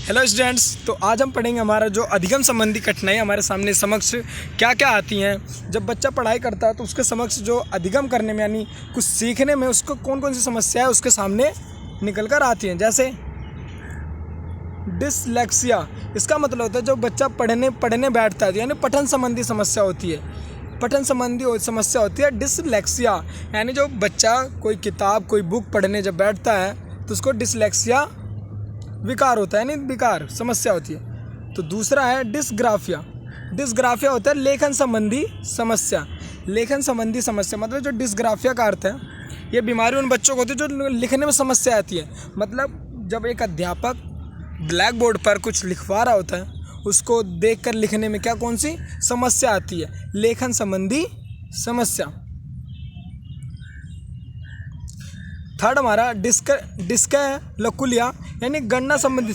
Hello students, तो आज हम पढ़ेंगे हमारा जो अधिगम संबंधी कठिनाई हमारे सामने समक्ष क्या क्या आती हैं। जब बच्चा पढ़ाई करता है तो उसके समक्ष जो अधिगम करने में यानी कुछ सीखने में उसको कौन कौन सी समस्याएं उसके सामने निकल कर आती हैं। जैसे डिसलेक्सिया, इसका मतलब होता है जब बच्चा पढ़ने बैठता है यानी पठन संबंधी समस्या होती है। पठन संबंधी समस्या होती है डिसलेक्सिया, यानी जो बच्चा कोई किताब कोई बुक पढ़ने जब बैठता है तो उसको डिसलेक्सिया विकार होता है, यानी विकार समस्या होती है। तो दूसरा है डिस्ग्राफिया। डिस्ग्राफिया होता है लेखन संबंधी समस्या। लेखन संबंधी समस्या मतलब जो डिस्ग्राफिया का अर्थ है, ये बीमारी उन बच्चों को होती है जो लिखने में समस्या आती है। मतलब जब एक अध्यापक ब्लैक बोर्ड पर कुछ लिखवा रहा होता है, उसको देखकर लिखने में कौन सी समस्या आती है, लेखन संबंधी समस्या। थर्ड हमारा डिस्कैलकुलिया यानी गणना संबंधी।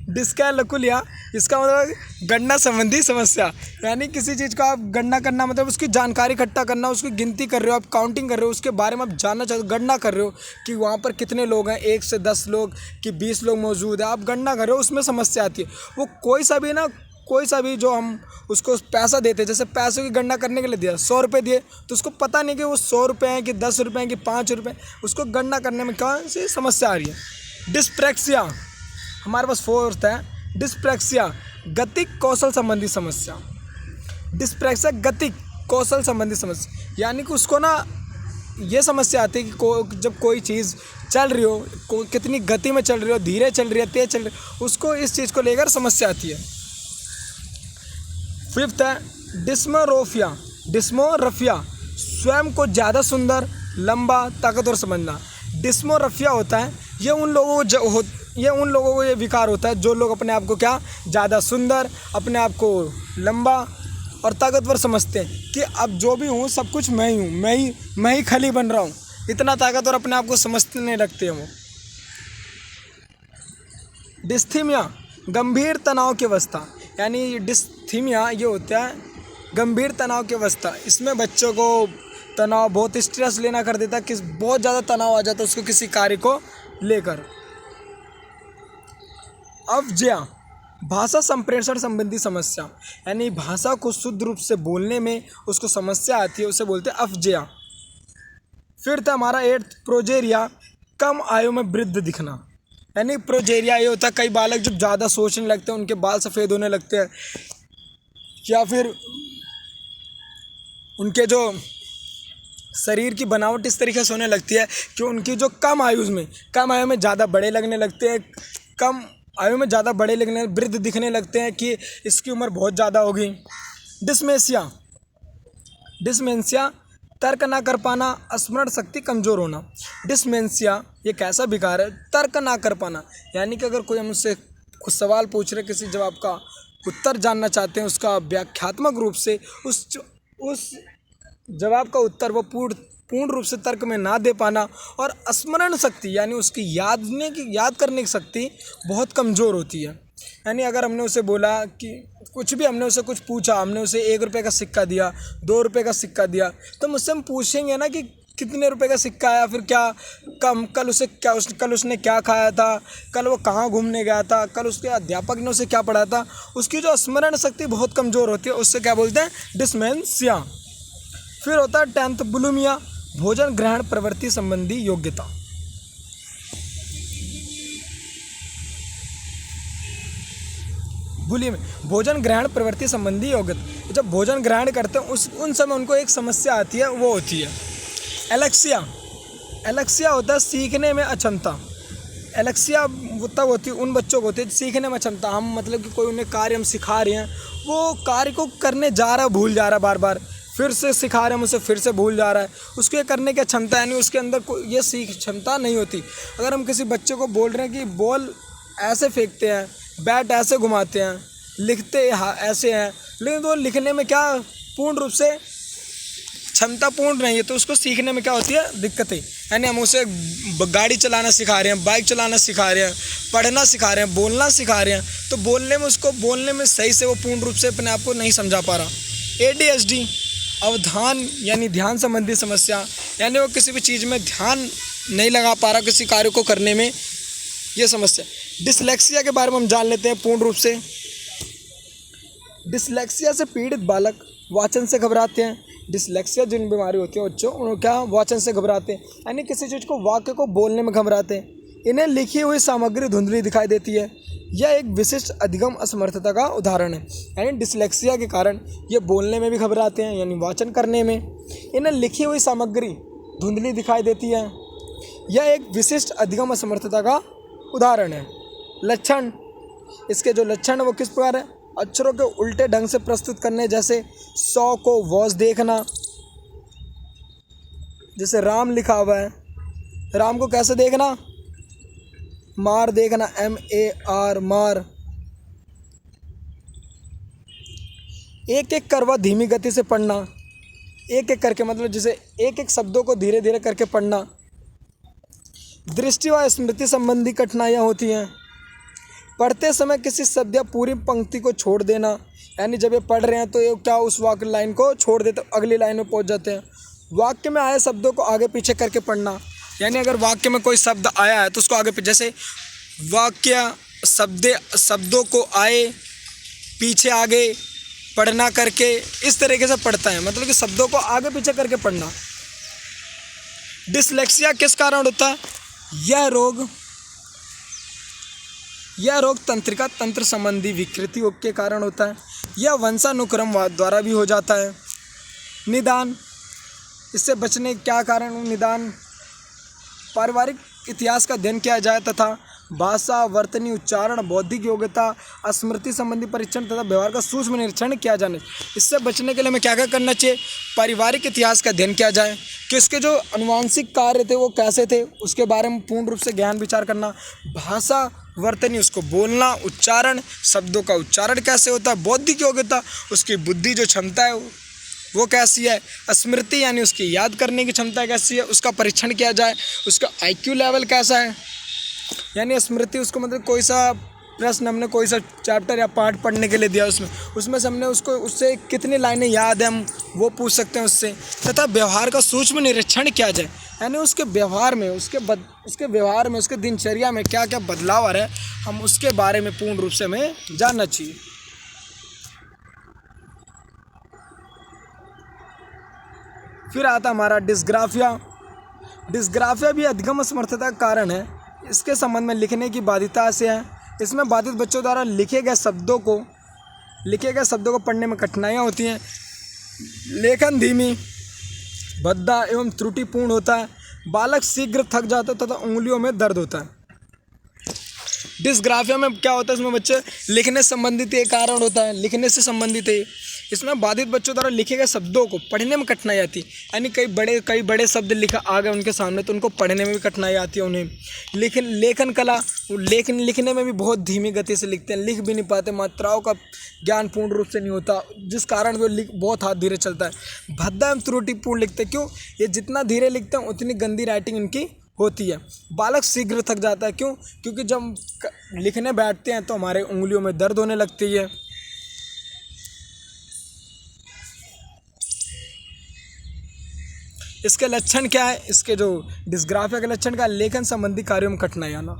डिस्कैलकुलिया इसका मतलब गणना संबंधी समस्या, यानी किसी चीज़ का आप गणना करना मतलब उसकी जानकारी इकट्ठा करना, उसकी गिनती कर रहे हो, आप काउंटिंग कर रहे हो, उसके बारे में आप जानना चाहते हो, गणना कर रहे हो कि वहाँ पर कितने लोग हैं, 1 से 10 लोग कि 20 लोग मौजूद है, आप गणना कर रहे हो, उसमें समस्या आती है। वो कोई सा भी जो हम उसको पैसा देते हैं, जैसे पैसों की गणना करने के लिए दिया 100 रुपये दिए, तो उसको पता नहीं कि वो 100 रुपये हैं कि 10 रुपये हैं कि 5 रुपये, उसको गणना करने में कौन सी समस्या आ रही है। डिस्प्रैक्सिया हमारे पास फोर्थ है, डिस्प्रैक्सिया गतिक कौशल संबंधी समस्या। डिस्प्रैक्सिया गतिक कौशल संबंधी समस्या, यानी कि उसको ये समस्या आती है कि जब कोई चीज़ चल रही हो, कितनी गति में चल रही हो, धीरे चल रही है, तेज चल रही है, उसको इस चीज़ को लेकर समस्या आती है। फिफ्थ है डिस्मोरफिया स्वयं को ज़्यादा सुंदर, लंबा, ताकतवर समझना। डिस्मोरफिया होता है ये उन लोगों को ये विकार होता है जो लोग अपने आप को ज़्यादा सुंदर, अपने आप को लंबा और ताकतवर समझते हैं कि अब जो भी हूँ सब कुछ मैं ही हूँ, मैं ही खली बन रहा हूँ, इतना ताकतवर अपने आप को समझने लगते हैं वो। डिस्थीमिया गंभीर तनाव की अवस्था, यानी डिस्थीमिया ये होता है गंभीर तनाव की अवस्था। इसमें बच्चों को तनाव बहुत स्ट्रेस लेना कर देता है, बहुत ज़्यादा तनाव आ जाता है उसको किसी कार्य को लेकर। अवज्ञा भाषा संप्रेषण संबंधी समस्या, यानी भाषा को शुद्ध रूप से बोलने में उसको समस्या आती है, उसे बोलते हैं अवज्ञा। फिर था हमारा 8th प्रोजेरिया कम आयु में वृद्ध दिखना, यानी प्रोजेरिया ये होता है कई बालक जब ज़्यादा सोचने लगते हैं, उनके बाल सफ़ेद होने लगते हैं, या फिर उनके जो शरीर की बनावट इस तरीके से होने लगती है कि उनकी जो कम आयु में ज़्यादा बड़े लगने लगते हैं, कम आयु में ज़्यादा बड़े लगने वृद्ध दिखने लगते हैं कि इसकी उम्र बहुत ज़्यादा होगी। डिस्मेंशिया तर्क ना कर पाना, स्मरण शक्ति कमज़ोर होना। डिस्मेंशिया ये कैसा विकार है, तर्क ना कर पाना, यानी कि अगर कोई हमसे कुछ सवाल पूछ रहे, किसी जवाब का उत्तर जानना चाहते हैं, उसका व्याख्यात्मक रूप से उस जवाब का उत्तर वो पूर्ण रूप से तर्क में ना दे पाना, और स्मरण शक्ति यानी उसकी याद करने की शक्ति बहुत कमज़ोर होती है। यानी अगर हमने उसे बोला कि हमने उसे कुछ पूछा, हमने उसे 1 रुपये का सिक्का दिया, 2 रुपये का सिक्का दिया, तो मुझसे हम पूछेंगे ना कि कितने रुपए का सिक्का आया, फिर कल उसने क्या खाया था, कल वो कहाँ घूमने गया था, कल उसके अध्यापक ने उसे क्या पढ़ाया था, उसकी जो स्मरण शक्ति बहुत कमज़ोर होती है, उससे क्या बोलते हैं, डिस्मेंशिया। फिर होता है 10th बुलिमिया भोजन ग्रहण प्रवृत्ति संबंधी योग्यता। भोजन ग्रहण प्रवृत्ति संबंधी योग्यता, जब भोजन ग्रहण करते हैं उन समय उनको एक समस्या आती है, वो होती है एलेक्सिया होता है सीखने में अक्षमता। एलेक्सिया तब होती है उन बच्चों को होती है सीखने में अक्षमता। हम मतलब कि कोई उन्हें कार्य हम सिखा रहे हैं, वो कार्य को करने जा रहा है, भूल जा रहा है, बार बार फिर से सिखा रहे हैं उसे, फिर से भूल जा रहा है, उसको ये करने की क्षमता, यानी उसके अंदर कोई ये सीख क्षमता नहीं होती। अगर हम किसी बच्चे को बोल रहे हैं कि बॉल ऐसे फेंकते हैं, बैट ऐसे घुमाते हैं, लिखते ऐसे हैं, लेकिन तो लिखने में पूर्ण रूप से क्षमता पूर्ण नहीं है, तो उसको सीखने में क्या होती है, दिक्कतें। यानी हम उसे गाड़ी चलाना सिखा रहे हैं, बाइक चलाना सिखा रहे हैं, पढ़ना सिखा रहे हैं, बोलना सिखा रहे हैं, तो बोलने में सही से वो पूर्ण रूप से अपने आप को नहीं समझा पा रहा। ADHD अवधान यानी ध्यान संबंधी समस्या, यानी वो किसी भी चीज़ में ध्यान नहीं लगा पा रहा किसी कार्य को करने में, ये समस्या। डिसलेक्सिया के बारे में हम जान लेते हैं पूर्ण रूप से। डिसलेक्सिया से पीड़ित बालक वाचन से घबराते हैं। डिसलेक्सिया जिन बीमारी होती है बच्चों, उन्हें क्या वाचन से घबराते हैं, यानी किसी चीज़ को वाक्य को बोलने में घबराते हैं। इन्हें लिखी हुई सामग्री धुंधली दिखाई देती है। यह एक विशिष्ट अधिगम असमर्थता का उदाहरण है। यानी डिसलेक्सिया के कारण ये बोलने में भी घबराते हैं, यानी वाचन करने में। इन्हें लिखी हुई सामग्री धुंधली दिखाई देती है। यह एक विशिष्ट अधिगम असमर्थता का उदाहरण है। लक्षण, इसके जो लक्षण है वो किस प्रकार है? अक्षरों के उल्टे ढंग से प्रस्तुत करने, जैसे 100 को वॉज देखना। जैसे राम लिखा हुआ है, राम को कैसे देखना? मार देखना, MAR, मार। एक एक कर वह धीमी गति से पढ़ना। एक एक करके मतलब जैसे एक एक शब्दों को धीरे धीरे करके पढ़ना। दृष्टि व स्मृति संबंधी कठिनाइयाँ होती हैं। पढ़ते समय किसी शब्द या पूरी पंक्ति को छोड़ देना, यानी जब ये पढ़ रहे हैं तो ये क्या उस वाक्य लाइन को छोड़ देते, अगली लाइन में पहुंच जाते हैं। वाक्य में आए शब्दों को आगे पीछे करके पढ़ना, यानी अगर वाक्य में कोई शब्द आया है तो उसको आगे पीछे, जैसे वाक्य शब्दों को आए पीछे आगे पढ़ना करके इस तरीके से पढ़ता है, मतलब कि शब्दों को आगे पीछे करके पढ़ना। डिसलेक्सिया किस कारण होता है? यह रोग तंत्रिका तंत्र संबंधी विकृतियों के कारण होता है। यह वंशानुक्रम द्वारा भी हो जाता है। निदान, इससे बचने क्या कारण? निदान, पारिवारिक इतिहास का अध्ययन किया जाए तथा भाषा, वर्तनी, उच्चारण, बौद्धिक योग्यता, स्मृति संबंधी परीक्षण तथा व्यवहार का सूक्ष्म निरीक्षण किया जाना। इससे बचने के लिए हमें क्या क्या करना चाहिए? पारिवारिक इतिहास का अध्ययन किया जाए कि उसके जो अनुवांशिक कार्य थे वो कैसे थे, उसके बारे में पूर्ण रूप से ज्ञान विचार करना। भाषा, वर्तनी, उसको बोलना, उच्चारण, शब्दों का उच्चारण कैसे होता है, बौद्धिक योग्यता, उसकी बुद्धि जो क्षमता है वो कैसी है, स्मृति यानी उसकी याद करने की क्षमता कैसी है, उसका परीक्षण किया जाए, उसका IQ लेवल कैसा है। यानी स्मृति, उसको मतलब कोई सा प्रश्न हमने कोई सा चैप्टर या पाठ पढ़ने के लिए दिया, उसमें से हमने उससे कितनी लाइनें याद है, हम वो पूछ सकते हैं उससे। तथा व्यवहार का सूक्ष्म निरीक्षण किया जाए, यानी उसके व्यवहार में, उसके दिनचर्या में क्या क्या बदलाव आ रहा है, हम उसके बारे में पूर्ण रूप से हमें जानना चाहिए। फिर आता हमारा डिस्ग्राफिया। डिस्ग्राफिया भी अधिगम असमर्थता का कारण है। इसके संबंध में लिखने की बाधिता से है। इसमें बाधित बच्चों द्वारा लिखे गए शब्दों को पढ़ने में कठिनाइयाँ होती हैं। लेखन धीमी, भद्दा एवं त्रुटिपूर्ण होता है। बालक शीघ्र थक जाता है तथा उंगलियों में दर्द होता है। डिस्ग्राफिया में क्या होता है? इसमें बच्चे लिखने से संबंधित एक कारण होता है, लिखने से संबंधित है। इसमें बाधित बच्चों द्वारा लिखे गए शब्दों को पढ़ने में कठिनाई आती है, यानी कई बड़े शब्द लिखा आ गए उनके सामने तो उनको पढ़ने में भी कठिनाई आती है उन्हें। लेखन कला, लिखने में भी बहुत धीमी गति से लिखते हैं, लिख भी नहीं पाते, मात्राओं का ज्ञान पूर्ण रूप से नहीं होता, जिस कारण वो बहुत हाथ धीरे चलता है। भद्दा एवं त्रुटिपूर्ण लिखते हैं। क्यों? ये जितना धीरे लिखते हैं उतनी गंदी राइटिंग इनकी होती है। बालक शीघ्र थक जाता है। क्यों? क्योंकि जब लिखने बैठते हैं तो हमारे उंगलियों में दर्द होने लगती है। इसके लक्षण क्या है? इसके जो डिस्ग्राफिया के लक्षण क्या? लेखन संबंधी कार्यों में कठिनाई आना,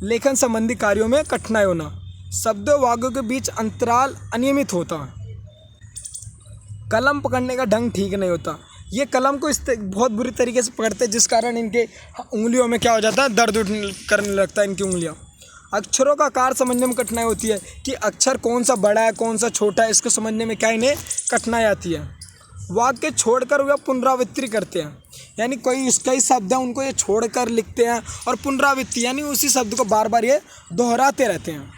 लेखन संबंधी कार्यों में कठिनाई होना, शब्दों वाक्यों के बीच अंतराल अनियमित होता, कलम पकड़ने का ढंग ठीक नहीं होता। ये कलम को बहुत बुरी तरीके से पकड़ते हैं, जिस कारण इनके उंगलियों में क्या हो जाता है? दर्द करने लगता है इनकी उंगलियां। अक्षरों का आकार समझने में कठिनाई होती है कि अक्षर कौन सा बड़ा है कौन सा छोटा है, इसको समझने में क्या इन्हें कठिनाई आती है। वाक्य छोड़कर वह पुनरावृत्ति करते हैं, यानी कई शब्द हैं उनको ये छोड़कर लिखते हैं और पुनरावृत्ति यानी उसी शब्द को बार बार ये दोहराते रहते हैं।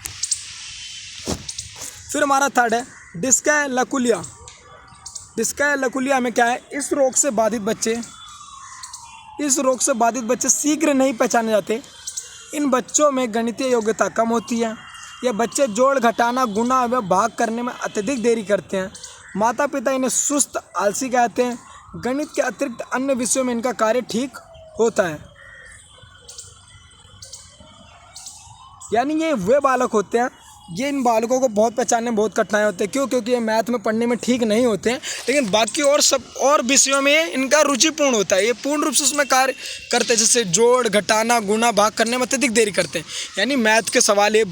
फिर हमारा थर्ड है डिस्कैलकुलिया। डिस्कैलकुलिया में क्या है? इस रोग से बाधित बच्चे शीघ्र नहीं पहचाने जाते। इन बच्चों में गणितीय योग्यता कम होती है। ये बच्चे जोड़ घटाना गुणा व भाग करने में अत्यधिक देरी करते हैं। माता पिता इन्हें सुस्त आलसी कहते हैं। गणित के अतिरिक्त अन्य विषयों में इनका कार्य ठीक होता है। यानी ये वे बालक होते हैं ये इन बालकों को बहुत पहचानने में बहुत कठिनाई होती है। क्यों? क्योंकि ये मैथ में पढ़ने में ठीक नहीं होते हैं, लेकिन बाकी और विषयों में इनका रुचिपूर्ण होता है। ये पूर्ण रूप से उसमें कार्य करते हैं, जैसे जोड़, घटाना, गुणा, भाग करने में अत्यधिक देरी करते हैं। यानी मैथ के सवाल ये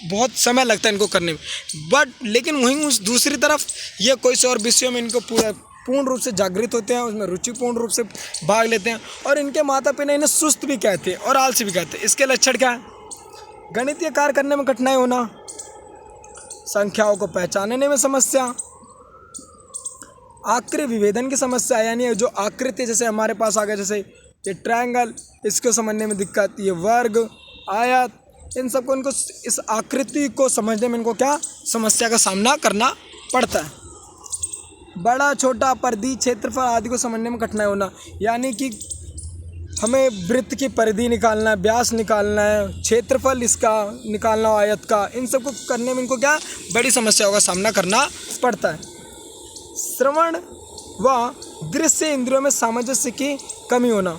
बहुत समय लगता है इनको करने में। लेकिन वहीं उस दूसरी तरफ ये कोई से और विषयों में इनको पूर्ण रूप से जागृत होते हैं, उसमें रुचिपूर्ण रूप से भाग लेते हैं। और इनके माता पिता इन्हें सुस्त भी कहते हैं और आलसी भी कहते हैं। इसके लक्षण क्या है? गणितीय कार्य करने में कठिनाई होना, संख्याओं को पहचानने में समस्या, आकृति विभेदन की समस्या, यानी जो आकृति जैसे हमारे पास आ गया, जैसे ये ट्रायंगल, इसको समझने में दिक्कत, ये वर्ग, आयत, इन सबको इनको इस आकृति को समझने में इनको क्या समस्या का सामना करना पड़ता है। बड़ा, छोटा, परिधि, क्षेत्रफल आदि को समझने में कठिनाई होना, यानी कि हमें वृत्त की परिधि निकालना है, व्यास निकालना है, क्षेत्रफल इसका निकालना हो, आयत का, इन सब को करने में इनको क्या बड़ी समस्याओं का सामना करना पड़ता है। श्रवण व दृश्य इंद्रियों में सामंजस्य की कमी होना,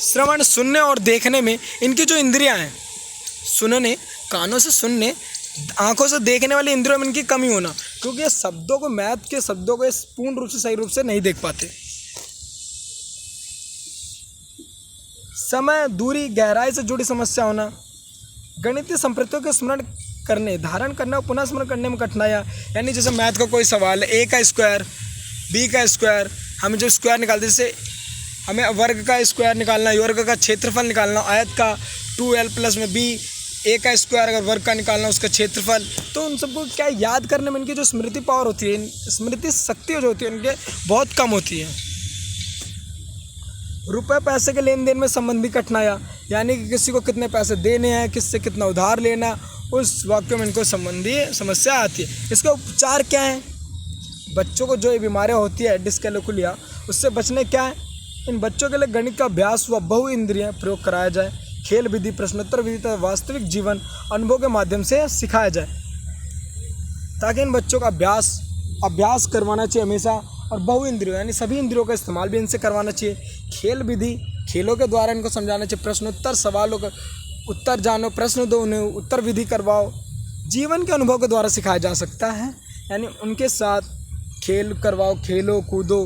श्रवण सुनने और देखने में इनकी जो इंद्रियां हैं, सुनने कानों से सुनने, आंखों से देखने वाली इंद्रियों में इनकी कमी होना, क्योंकि ये शब्दों को, मैथ के शब्दों को पूर्ण रूप से सही रूप से नहीं देख पाते। समय, दूरी, गहराई से जुड़ी समस्या होना, गणितीय संप्रतियों के स्मरण करने, धारण करने और पुनः स्मरण करने में कठिनाइयाँ, यानी जैसे मैथ का कोई सवाल है, ए का स्क्वायर, बी का स्क्वायर, हमें जो स्क्वायर निकालते, जैसे हमें वर्ग का स्क्वायर निकालना, वर्ग का क्षेत्रफल निकालना, आयत का 2l प्लस में b, ए का स्क्वायर अगर वर्ग का निकालना उसका क्षेत्रफल, तो उन सबको क्या याद करने में इनकी जो स्मृति पावर होती है, स्मृति शक्ति जो होती है इनके बहुत कम होती है। रुपए पैसे के लेन देन में संबंधी कठिनाइयाँ, यानी कि किसी को कितने पैसे देने हैं, किससे कितना उधार लेना, उस वाक्य में इनको संबंधी समस्या आती है। इसका उपचार क्या है? बच्चों को जो ये बीमारियाँ होती है डिस्कैलकुलिया, उससे बचने क्या है? इन बच्चों के लिए गणित का अभ्यास व बहु इंद्रिय प्रयोग कराया जाए, खेल विधि, प्रश्नोत्तर विधि तथा वास्तविक जीवन अनुभव के माध्यम से सिखाया जाए, ताकि इन बच्चों का अभ्यास करवाना चाहिए हमेशा। और बहु इंद्रियों यानी सभी इंद्रियों का इस्तेमाल भी इनसे करवाना चाहिए। खेल विधि, खेलों के द्वारा इनको समझाना चाहिए। प्रश्नोत्तर, सवालों का उत्तर जानो, प्रश्न दो, उन्हें उत्तर विधि करवाओ। जीवन के अनुभव के द्वारा सिखाया जा सकता है, यानी उनके साथ खेल करवाओ, खेलो कूदो,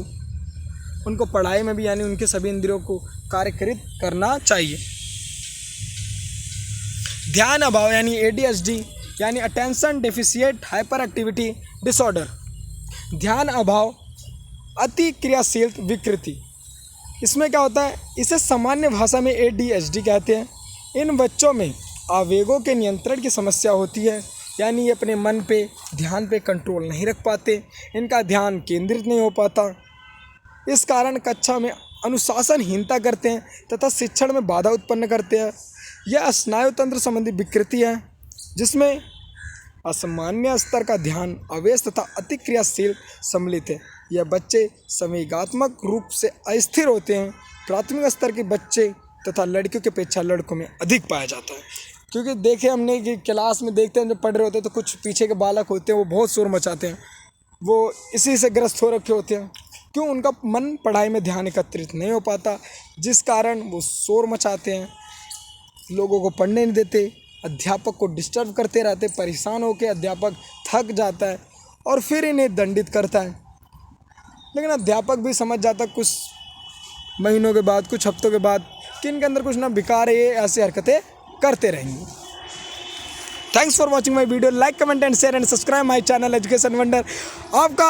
उनको पढ़ाई में भी यानी उनके सभी इंद्रियों को कार्यकृत करना चाहिए। ध्यान अभाव यानी ADHD यानी attention deficit hyper activity disorder, ध्यान अभाव अति क्रियाशील विकृति, इसमें क्या होता है? इसे सामान्य भाषा में ADHD कहते हैं। इन बच्चों में आवेगों के नियंत्रण की समस्या होती है, यानी ये अपने मन पे, ध्यान पे कंट्रोल नहीं रख पाते, इनका ध्यान केंद्रित नहीं हो पाता। इस कारण कक्षा में अनुशासनहीनता करते हैं तथा शिक्षण में बाधा उत्पन्न करते हैं। यह स्नायु तंत्र संबंधी विकृति है, जिसमें असामान्य स्तर का ध्यान, आवेश तथा अति क्रियाशील सम्मिलित है। यह बच्चे संवेगात्मक रूप से अस्थिर होते हैं। प्राथमिक स्तर के बच्चे तथा लड़कियों की अपेक्षा लड़कों में अधिक पाया जाता है, क्योंकि देखे हमने कि क्लास में देखते हैं जब पढ़ रहे होते हैं तो कुछ पीछे के बालक होते हैं वो बहुत शोर मचाते हैं, वो इसी से ग्रस्त हो रखे होते हैं। क्यों? उनका मन पढ़ाई में ध्यान एकत्रित नहीं हो पाता, जिस कारण वो शोर मचाते हैं, लोगों को पढ़ने नहीं देते, अध्यापक को डिस्टर्ब करते रहते। परेशान होकर अध्यापक थक जाता है और फिर इन्हें दंडित करता है, लेकिन अध्यापक भी समझ जाता कुछ महीनों के बाद, कुछ हफ्तों के बाद कि इनके अंदर कुछ ना बेकार है, ये ऐसी हरकतें करते रहेंगे। Thanks for watching my video. Like, comment and share and subscribe my channel education wonder. आपका